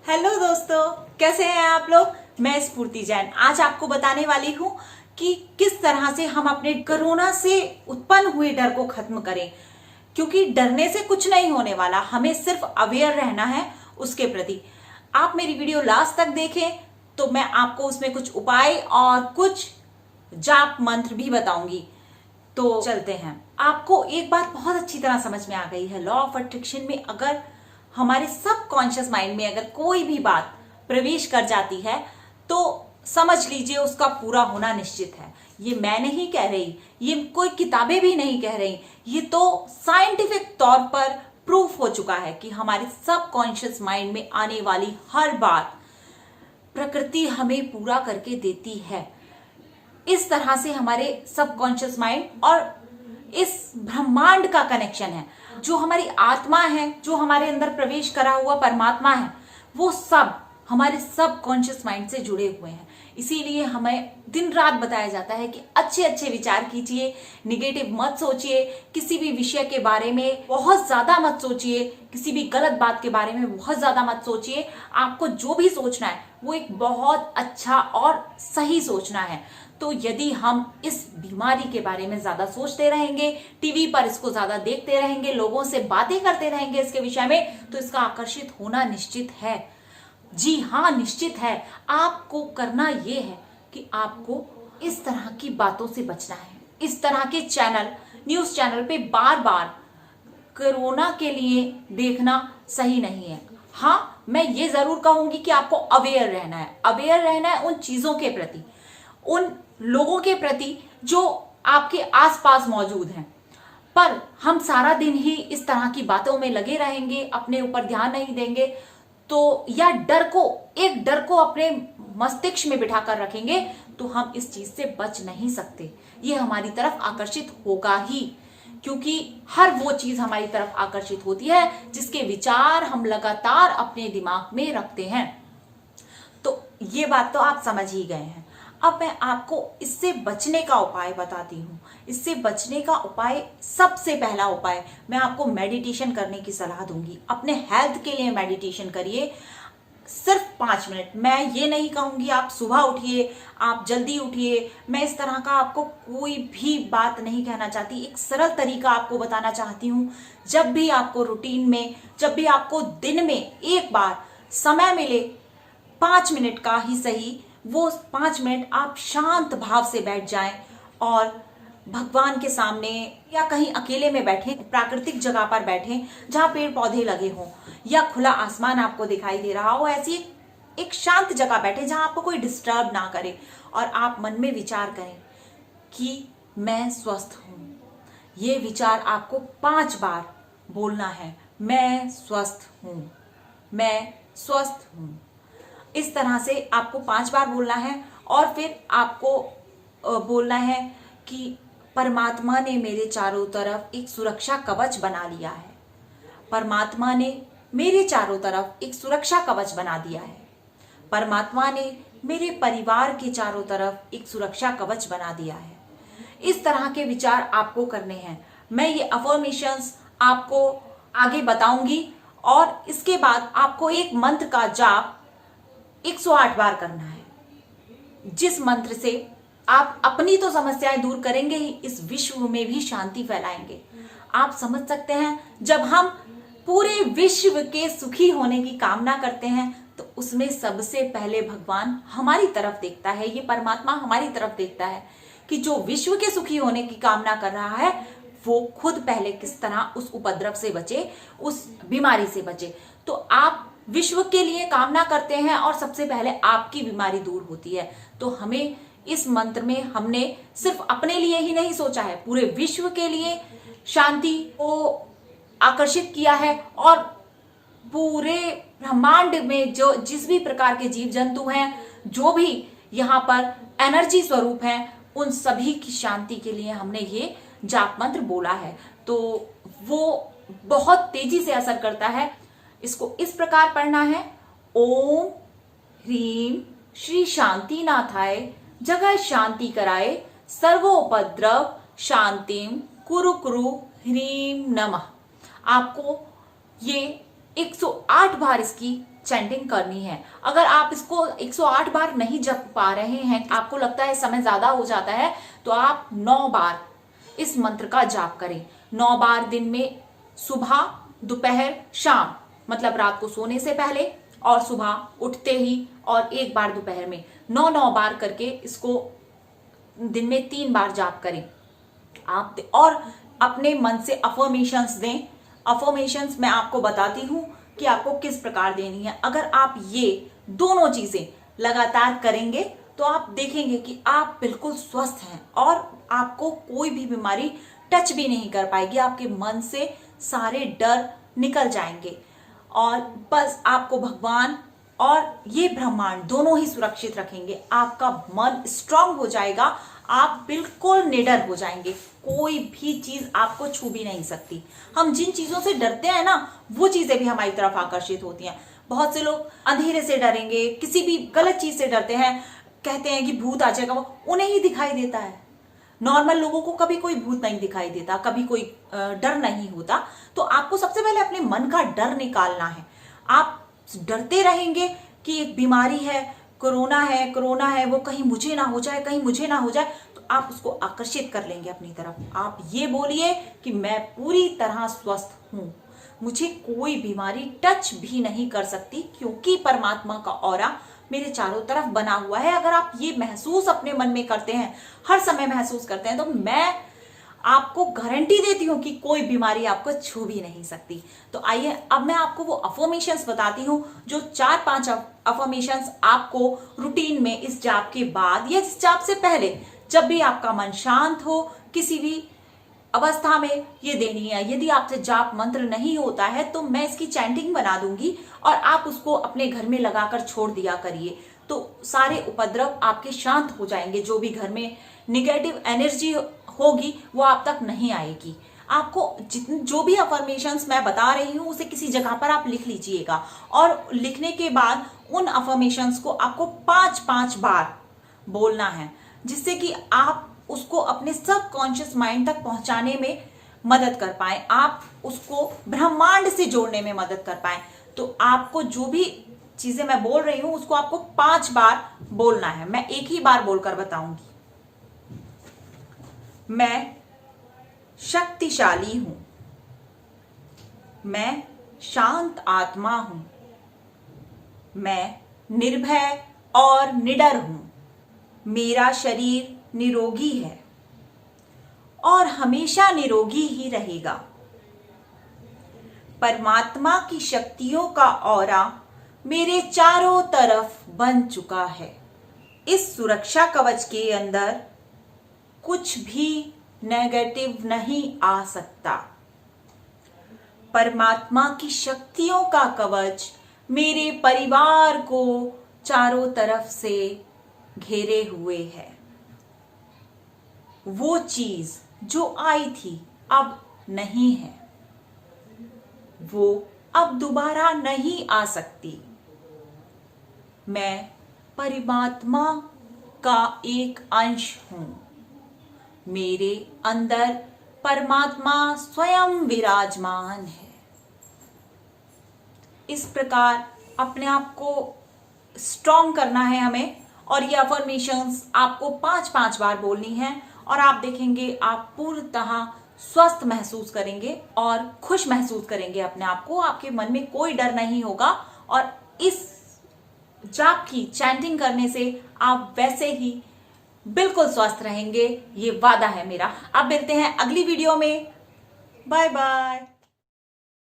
Hello दोस्तों, कैसे हैं आप लोग। मैं स्फूर्ति जैन आज आपको बताने वाली हूं कि किस तरह से हम अपने कोरोना से उत्पन्न हुए डर को खत्म करें। क्योंकि डरने से कुछ नहीं होने वाला, हमें सिर्फ अवेयर रहना है उसके प्रति। आप मेरी वीडियो लास्ट तक देखें तो मैं आपको उसमें कुछ उपाय और कुछ जाप मंत्र भी बताऊंगी। तो चलते हैं। आपको एक बात बहुत अच्छी तरह समझ में आ गई है, लॉ ऑफ अट्रैक्शन में अगर हमारे सबकॉन्शियस माइंड में अगर कोई भी बात प्रवेश कर जाती है तो समझ लीजिए उसका पूरा होना निश्चित है। ये मैं नहीं कह रही, ये कोई किताबें भी नहीं कह रही, ये तो साइंटिफिक तौर पर प्रूफ हो चुका है कि हमारे सबकॉन्शियस माइंड में आने वाली हर बात प्रकृति हमें पूरा करके देती है। इस तरह से हमारे सबकॉन्शियस माइंड और इस ब्रह्मांड का कनेक्शन है। जो हमारी आत्मा है, जो हमारे अंदर प्रवेश करा हुआ परमात्मा है, वो सब हमारे सबकॉन्शियस माइंड से जुड़े हुए हैं। इसीलिए हमें दिन रात बताया जाता है कि अच्छे अच्छे विचार कीजिए, निगेटिव मत सोचिए, किसी भी विषय के बारे में बहुत ज्यादा मत सोचिए, किसी भी गलत बात के बारे में बहुत ज्यादा मत सोचिए। आपको जो भी सोचना है वो एक बहुत अच्छा और सही सोचना है। तो यदि हम इस बीमारी के बारे में ज्यादा सोचते रहेंगे, टीवी पर इसको ज्यादा देखते रहेंगे, लोगों से बातें करते रहेंगे इसके विषय में, तो इसका आकर्षित होना निश्चित है। जी हाँ, निश्चित है। आपको करना यह है कि आपको इस तरह की बातों से बचना है। इस तरह के चैनल, न्यूज चैनल पे बार बार कोरोना के लिए देखना सही नहीं है। हाँ, मैं ये जरूर कहूंगी कि आपको अवेयर रहना है। अवेयर रहना है उन चीजों के प्रति, उन लोगों के प्रति जो आपके आसपास मौजूद हैं। पर हम सारा दिन ही इस तरह की बातों में लगे रहेंगे, अपने ऊपर ध्यान नहीं देंगे, तो या डर को अपने मस्तिष्क में बिठा कर रखेंगे, तो हम इस चीज से बच नहीं सकते। ये हमारी तरफ आकर्षित होगा ही, क्योंकि हर वो चीज हमारी तरफ आकर्षित होती है जिसके विचार हम लगातार अपने दिमाग में रखते हैं। तो ये बात तो आप समझ ही गए हैं। अब मैं आपको इससे बचने का उपाय बताती हूँ। इससे बचने का उपाय, सबसे पहला उपाय, मैं आपको मेडिटेशन करने की सलाह दूंगी। अपने हेल्थ के लिए मेडिटेशन करिए, सिर्फ 5 मिनट। मैं ये नहीं कहूंगी आप सुबह उठिए, आप जल्दी उठिए, मैं इस तरह का आपको कोई भी बात नहीं कहना चाहती। एक सरल तरीका आपको बताना चाहती हूँ। जब भी आपको रूटीन में, जब भी आपको दिन में एक बार समय मिले, 5 मिनट का ही सही, वो 5 मिनट आप शांत भाव से बैठ जाएं और भगवान के सामने या कहीं अकेले में बैठे, प्राकृतिक जगह पर बैठे जहां पेड़ पौधे लगे हों या खुला आसमान आपको दिखाई दे रहा हो। ऐसी एक शांत जगह बैठे जहां आपको कोई डिस्टर्ब ना करे, और आप मन में विचार करें कि मैं स्वस्थ हूं। ये विचार आपको 5 बार बोलना है। मैं स्वस्थ हूं, मैं स्वस्थ हूं। इस तरह से आपको 5 बार बोलना है। और फिर आपको बोलना है कि परमात्मा ने मेरे चारों तरफ एक सुरक्षा कवच बना लिया है। परमात्मा ने मेरे चारों तरफ एक सुरक्षा कवच बना दिया है। परमात्मा ने मेरे परिवार के चारों तरफ एक सुरक्षा कवच बना दिया है। इस तरह के विचार आपको करने हैं। मैं ये अफर्मेशंस आपको आगे बताऊंगी, और इसके बाद आपको एक मंत्र का जाप 108 बार करना है, जिस मंत्र से आप अपनी तो समस्याएं दूर करेंगे ही, इस विश्व में भी शांति फैलाएंगे। आप समझ सकते हैं, जब हम पूरे विश्व के सुखी होने की कामना करते हैं तो उसमें सबसे पहले भगवान हमारी तरफ देखता है। ये परमात्मा हमारी तरफ देखता है कि जो विश्व के सुखी होने की कामना कर रहा है वो खुद पहले किस तरह उस उपद्रव से बचे, उस बीमारी से बचे। तो आप विश्व के लिए कामना करते हैं और सबसे पहले आपकी बीमारी दूर होती है। तो हमें इस मंत्र में हमने सिर्फ अपने लिए ही नहीं सोचा है, पूरे विश्व के लिए शांति को आकर्षित किया है, और पूरे ब्रह्मांड में जो जिस भी प्रकार के जीव जंतु हैं, जो भी यहाँ पर एनर्जी स्वरूप हैं, उन सभी की शांति के लिए हमने ये जाप मंत्र बोला है। तो वो बहुत तेजी से असर करता है। इसको इस प्रकार पढ़ना है। ओम ह्रीम श्री शांतिनाथाय जगह शांति कराए, सर्वोपद्रव शांतिम कुरु कुरु ह्रीम नमः। आपको ये 108 बार इसकी चैंटिंग करनी है। अगर आप इसको 108 बार नहीं जप पा रहे हैं, आपको लगता है समय ज्यादा हो जाता है, तो आप 9 बार इस मंत्र का जाप करें। 9 बार दिन में, सुबह, दोपहर, शाम, मतलब रात को सोने से पहले और सुबह उठते ही, और 1 बार दोपहर में। 9 बार करके इसको दिन में 3 बार जाप करें आप। और अपने मन से अफर्मेशंस दें। अफर्मेशंस मैं आपको बताती हूं कि आपको किस प्रकार देनी है। अगर आप ये दोनों चीजें लगातार करेंगे तो आप देखेंगे कि आप बिल्कुल स्वस्थ हैं और आपको कोई भी बीमारी टच भी नहीं कर पाएगी। आपके मन से सारे डर निकल जाएंगे और बस आपको भगवान और ये ब्रह्मांड दोनों ही सुरक्षित रखेंगे। आपका मन स्ट्रांग हो जाएगा, आप बिल्कुल निडर हो जाएंगे। कोई भी चीज आपको छू भी नहीं सकती। हम जिन चीजों से डरते हैं ना, वो चीजें भी हमारी तरफ आकर्षित होती हैं। बहुत से लोग अंधेरे से डरेंगे, किसी भी गलत चीज से डरते हैं, कहते हैं कि भूत आ जाएगा, वो उन्हें ही दिखाई देता है। नॉर्मल लोगों को कभी कोई भूत नहीं दिखाई देता, कभी कोई डर नहीं होता। तो आपको सबसे पहले अपने मन का डर निकालना है। आप डरते रहेंगे कि एक बीमारी है, कोरोना है, वो कहीं मुझे ना हो जाए, कहीं मुझे ना हो जाए, तो आप उसको आकर्षित कर लेंगे अपनी तरफ। आप ये बोलिए कि मैं पूरी तरह स्वस्थ हूं, मुझे कोई बीमारी टच भी नहीं कर सकती, क्योंकि परमात्मा का ऑरा मेरे चारों तरफ बना हुआ है। अगर आप ये महसूस अपने मन में करते हैं, हर समय महसूस करते हैं, तो मैं आपको गारंटी देती हूं कि कोई बीमारी आपको छू भी नहीं सकती। तो आइए अब मैं आपको वो अफर्मेशंस बताती हूं, जो 4-5 अफर्मेशंस आपको रूटीन में इस जाप के बाद या इस जाप से पहले, जब भी आपका मन शांत हो, किसी भी अवस्था में ये देनी है। यदि आपसे जाप मंत्र नहीं होता है तो मैं इसकी चैंटिंग बना दूंगी और आप उसको अपने घर में लगाकर छोड़ दिया करिए, तो सारे उपद्रव आपके शांत हो जाएंगे। जो भी घर में निगेटिव एनर्जी होगी वो आप तक नहीं आएगी। आपको जो भी अफर्मेशंस मैं बता रही हूं उसे किसी जगह पर आप लिख लीजिएगा, और लिखने के बाद उन अफर्मेशंस को आपको 5-5 बार बोलना है, जिससे कि आप उसको अपने सबकॉन्शियस माइंड तक पहुंचाने में मदद कर पाए, आप उसको ब्रह्मांड से जोड़ने में मदद कर पाए। तो आपको जो भी चीजें मैं बोल रही हूं उसको आपको 5 बार बोलना है। मैं एक ही बार बोलकर बताऊंगी। मैं शक्तिशाली हूं, मैं शांत आत्मा हूं, मैं निर्भय और निडर हूं, मेरा शरीर निरोगी है और हमेशा निरोगी ही रहेगा। परमात्मा की शक्तियों का ऑरा मेरे चारों तरफ बन चुका है। इस सुरक्षा कवच के अंदर कुछ भी नेगेटिव नहीं आ सकता। परमात्मा की शक्तियों का कवच मेरे परिवार को चारों तरफ से घेरे हुए है। वो चीज जो आई थी अब नहीं है, वो अब दोबारा नहीं आ सकती। मैं परमात्मा का एक अंश हूं। मेरे अंदर परमात्मा स्वयं विराजमान है। इस प्रकार अपने आप को स्ट्रॉन्ग करना है हमें, और ये अफर्मेशंस आपको 5-5 बार बोलनी है, और आप देखेंगे आप पूर्णतः स्वस्थ महसूस करेंगे और खुश महसूस करेंगे अपने आप को। आपके मन में कोई डर नहीं होगा, और इस जाप की चैंटिंग करने से आप वैसे ही बिल्कुल स्वस्थ रहेंगे, ये वादा है मेरा। अब मिलते हैं अगली वीडियो में। Bye bye.